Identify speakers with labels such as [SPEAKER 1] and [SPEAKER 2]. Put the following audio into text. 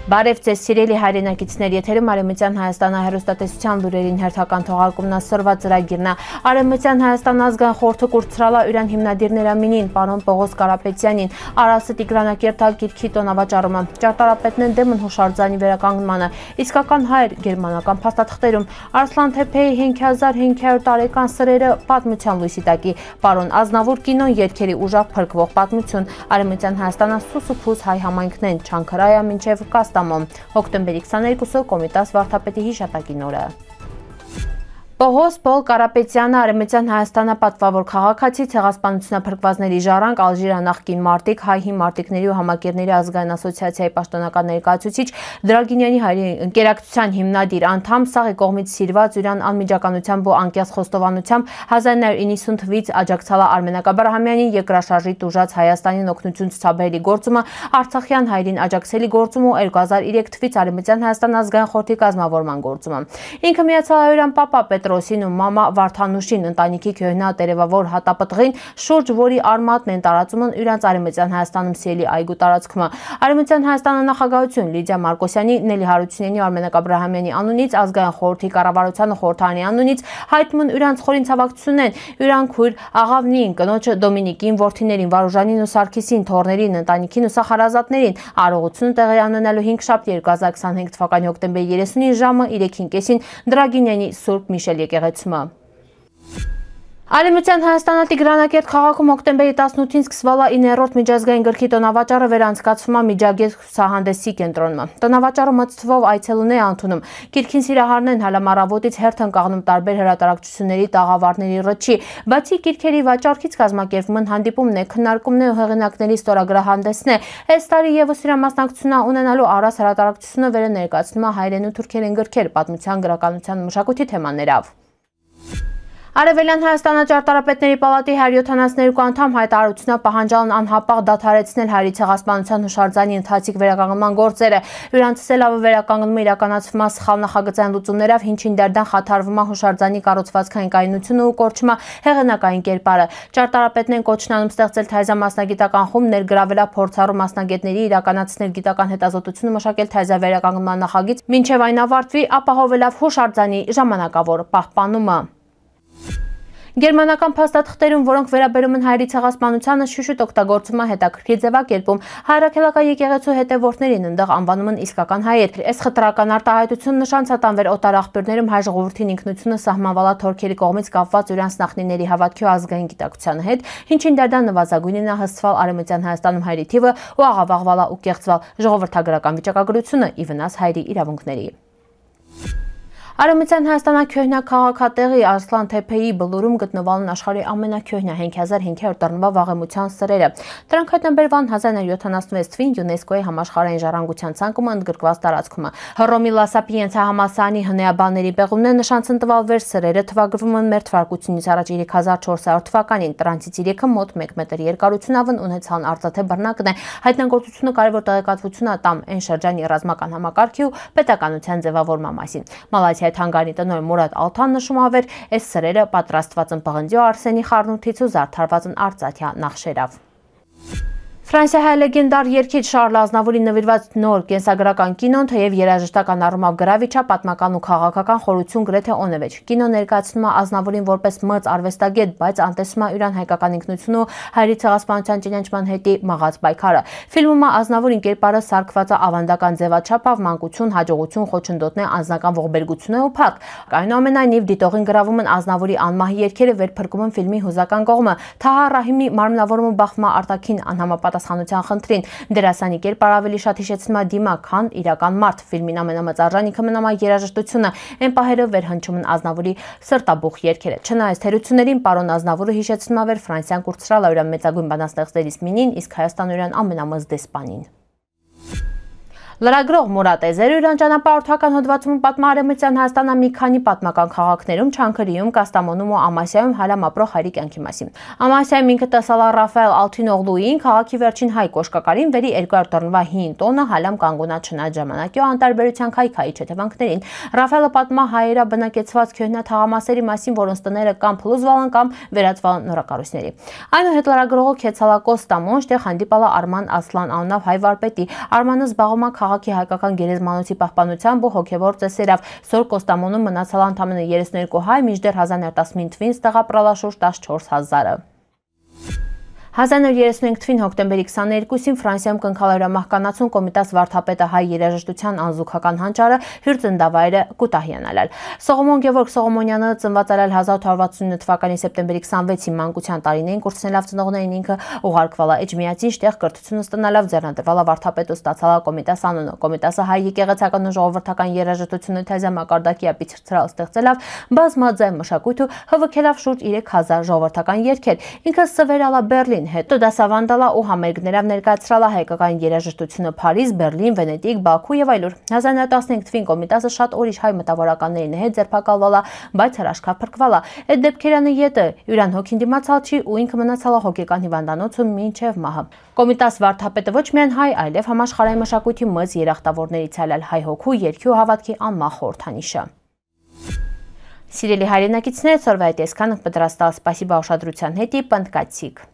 [SPEAKER 1] Բարև ձեզ սիրելի հայրենակիցներ, եթերում Արևմտյան Հայաստանը հեռուստատեսության լուրերին հերթական թողարկումն ասորված ծրագիրն է։ Արևմտյան Հայաստան ազգային խորհուրդը կուրցրալա յուրան հիմնադիրներամինին, պարոն Պողոս Կարապետյանին, Արասը Տիգրանակերտալ գիրքի տոնավաճառումը, ճարտարապետն են դեմ են հուշարձանի վերականգնմանը, իսկական հայր գերմանական փաստաթղթերում, Արսլան Թեփեի 5500 տարեկան սրերը պատմության լույսի տակի, պարոն Ազնավուր կինոն երգերի ուժեղ փրկվող պատմություն, Արևմտյան Հայաստանը սուս ու փուս հայ համայնքն Չանքարայա մինչև Հոկտեմբերի 22-ը Կոմիտաս վարդապետի հիշատակի օրը։ Պողոս Պոլ Կարապետյանը Արևմտյան Հայաստանը պատվավոր քաղաքացի, ցեղասպանությունը փրկվածների ժառանգ, Ալժիրա նախկին մարտիկ, հայ մարտիկների ու համակերների ազգային ասոցիացիայի պաշտոնական ներկայացուցիչ, Դրագինյանի հայրի ընկերակցության հիմնադիր անդամ, սաղի կողմից սիրված յուրան անմիջականությամբ ու անկեղծ խոստովանությամբ 1990 թվականից աջակցալա Արմենակ Աբրահամյանին երկրաշարժի տուժած Հայաստանին օգնություն ցուցաբերելի գործումը, Արցախյան հայրին աջակցելի գործումը ու 2003 թվականից Արևմտյան Հայաստան ազգային խորհրդի կազմավորման գործումը։ Ինքը միացյալ հայերեն պապա Պետրոսին ու մամա Վարդանուշին ընտանիքի քյոհնա տերևավոր հատապտղին, շուրջ որի արմատն են տարածումն իրանց Արևմտյան Հայաստանում սիրելի այգու տարածքում։ Արևմտյան Հայաստանը նախագահություն Լիդիա Մարկոսյանի, Նելի Հարությունյանի ու Արմենակ Աբրահամյանի անունից, ազգային խորհրդի կառավարության խորհրդարանի անունից հայտնում յուրան խորինցավակցությունն են յուրան քույր աղավնին, կնոջը Դոմինիկին, որդիներին Վարուժանին ու Սարգիսին, թորներին, ընտանիքին ու սախարազատներին, արողությունը տեղի ունենալու 5 շաբթի 2025 թվականի հոկտեմբերի 30-ի ժամը 3:05-ին Դրագինյանի Սուրբ Միշել եկեղեցում։ Արևմտյան Հայաստանը Տիգրանակերտ քաղաքում հոկտեմբերի 18-ին սկսվալա 9-րդ միջազգային գրքի տոնավաճառը վերանցկացվում է Միջագետ ցուցահանդեսի կենտրոնում։ Տոնավաճառը մտցվող այցելուներ անտունում։ Գիրքին սիրահարներն հալամառավոտից հերթ են կաղնում տարբեր հրատարակչությունների տաղավարների ռճի, բացի գիրքերի վաճառքից կազմակերպվում են հանդիպումներ, քննարկումներ ու հեղինակների ստորագրահանդեսներ։ Այս տարի եւս իր մասնակցությունը ունենալու Արաս հրատարակչությունը վերաներկայացնում է հայերեն ու թուրքերեն գրքեր պատմության, գրականության ու մշակույթի թեմաներով։ Արևելյան Հայաստանը ճարտարապետների պալատի 172 անդամ հայտարարությունը պահանջալն անհապաղ դադարեցնել հայերի ցեղասպանության հուշարձանի ընթացիկ վերականգնման գործերը, յուրացնելով վերականգնումը իրականացվում է սխալ նախագծային լուծումներով, ինչին դերդան խաթարվում է հուշարձանի կառուցվածքային կայունությունը ու կորչում է հեղինակային կերպարը։ Ճարտարապետներն կոչնանում ստեղծել թայզամասնագիտական խումբ, ներգրավել փորձառու մասնագետների իրականացնել գիտական հետազոտություն մշակել թայզա վերականգնման նախագիծ, մինչև այն ավարտվի, ապահովելով հուշարձանի ժամանակավոր պահպանումը։ Գերմանական փաստաթղթերում, որոնք վերաբերում են հայերի ցեղասպանությանը, շուշուտ օգտագործում է հետաքրքիր ձևակերպում։ Հայրաքելական եկեղեցու հետևորդներին ընդեղ անվանում են իսկական հայեր։ Այս խտրական արտահայտությունը նշանց է տանվել օտար աղբյուրներում հայ ժողովրդին ինքնությունը սահմանվալա թուրքերի կողմից կապված իրանց նախնիների հավատքի ու ազգային գիտակցության հետ, ինչին դերդան նվազագույնն է հսցվել Արևմտյան Հայաստանում հայերի թիվը ու աղավաղվալա ու կեղծվել ժողովրդագրական վիճակագրությունը ի վնաս հայերի իրավունքների։ Արևմտյան Հայաստանը քյոհնա քաղաքատեղի Արսլան Թեփեի բլուրում գտնվալն աշխարհի ամենակյոհնա 5500 տռնվա վաղեմության սրերը։ Դրանք հայտնաբերվան 1976 թվականին ՅՈՒՆԵՍԿՕ-ի համաշխարհային ժառանգության ցանկում ընդգրկված տարածքում։ Հռոմի Լա Սապիենցիա համալսարանի հնեաբանների պեղումներ նշանցն տվալվեր սրերը թվագրվում են մեր թվարկությունից առաջ 3400 թվականին։ Տրանցից 3-ը մոտ 1 մետր երկարությունավն ունեցան արծաթե բռնակն է։ Հայտնագործությունը կարևոր տեղեկատվություն է տամ այն շրջանի ռազմական համակարգի ու պետականության ձևավորման մասին։ Մալազիայի Թանգարանի տնօրեն Մուրադ Ալթան նշում ավեր, այս սրերը պատրաստված են պղնձի ու արսենի խառնուրդից ու զարդարված են արծաթյա նախշերով։ Ֆրանսիայի լեգենդար երգիչ Շարլ Ազնավուրի նվիրված նոր կենսագրական կինոն, թեև երաժշտական առումով գրավիչ է, պատմական ու քաղաքական խորություն գրեթե օնևեջ։ Կինոն ներկայացնում է Ազնավուրին որպես մեծ արվեստագետ, բայց անտեսում է յուրան հայկական ինքնություն ու հայերի ցեղասպանության ճանաչման հետի մաղած պայքարը։ Ֆիլմում ազնավուրին կերպարը սարքված է ավանդական ձևաչափով, մանկություն, հաջողություն, խոչընդոտներ, անձնական ողբերգություն ու փառք։ Այնուամենայնիվ դիտողին գրավում են Ազնավուրի անմահի երգերը, վերփրկում են ֆիլմի հուզական կողմը։ Թահա Ռահիմի մարմնավորումը բախվում է արտաքին անհամապատասխանության խնդրին։ Դերասանի կերպար ավելի շատ հիշեցնում է դիմակ, քան իրական մարդ։ Ֆիլմին ամենամեծ արժանիքը մնում է երաժշտությունը։ Այն պահերը վերհնչում են Ազնավուրի սրտաբուխ երգերը։ Չնայած թերություններին, պարոն Ազնավուրը հիշեցնում է Ֆրանսիան կուրցրալ յուրան մեծագույն բանաստեղծներից մինին, իսկ Հայաստանը յուրան ամենամեծ դեսպանին։ Լրագրող Մուրադ Էզերը յուրան ճանապարհորդական հոդվածում պատմում Արևմտյան Հայաստանը մի քանի պատմական քաղաքներում, Չանքրիում, Կաստամոնում ու Ամասիայում հայլամ ապրող հայերի կյանքի մասին։ Ամասիայում ինքը տեսալա Ռաֆայել Ալթինօղլուին, քաղաքի վերջին հայ կոշկակարին, վերի 200 տռնվա հին տոնը հայլամ կանգունա չնայած ժամանակի ու անտարբերության քայքայի չեթևանքներին։ Ռաֆայելը պատմա հայերա բնակեցված քյոհնա թաղամասերի մասին, որոնց տները կամ փլուզվալ են կամ վերածվել նորակառույցների։ Այնուհետ լրագրողը Քեցալա Կոստամոն, այդտեղ հանդիպալա Արման Ասլան անունով հայ վարպետի։ Արմանը զբաղվում է քաղաքի հայկական գերեզմանոցի պահպանությամբ ու հոգևոր ծեսերով։ Սոր Կոստամոնում մնացալ ընդամենը 32 հայ, մինչդեռ 1915 թվին ստեղապրալա շուրջ 14,000-ը։ 1935 թվին հոկտեմբերի 22-ին Ֆրանսիայում կնքալերամահկանացուն կոմիտաս վարդապետը հայ երաժշտության անզուգական հանճարը հյուրծնդավայրը Կուտահյանալալ։ Սողոմոն Գևորգ Սողոմոնյանը ծնված արել 1869 թվականի սեպտեմբերի 26-ի մանկության տարիներին կուրսնելով ծնողներին ինքը ուղարկվալա Էջմիածին շտեղ կրթությունը ստանալով ձեռնադրվալա վարդապետ ու ստացալա կոմիտաս անունը։ Կոմիտասը հայ եկեղեցական ու ժողովրդական երաժշտությունը թեզա մակարդակի ապիցրծրալ ստեղծելով բազմաձայն մշակույթ ու հվքելով շուրջ 3000 ժողովրդական երգեր։ Ինքը սվերալա Բերլին հետո դասավանդալա ու համերգներով ներկայացրալա հայկական երաժշտությունը Փարիզ, Բերլին, Վենետիկ, Բաքու եւ այլուր։ 1915 թվին կոմիտասը շատ ուրիշ հայ մտավորականների հետ ձերբակալվալա, բայց հրաշքափրկվալա։ Այդ դեպքերանը յետը յուրան հոգին դիմացալ չի ու ինքը մնացալա հոգեկան հիվանդանոցում մինչև մահը։ Կոմիտաս վարդապետը ոչ միայն հայ, այլև համաշխարհային մշակույթի մեծ երախտավորներից այլել հայ հոգու, երգի ու հավատքի անմահ խորհրդանիշը։ Սիրելի հայրենակիցներ, սորվա այդ այսքանը պատրաստալ սպասիբա ուշադրության հետի պնդկացիք։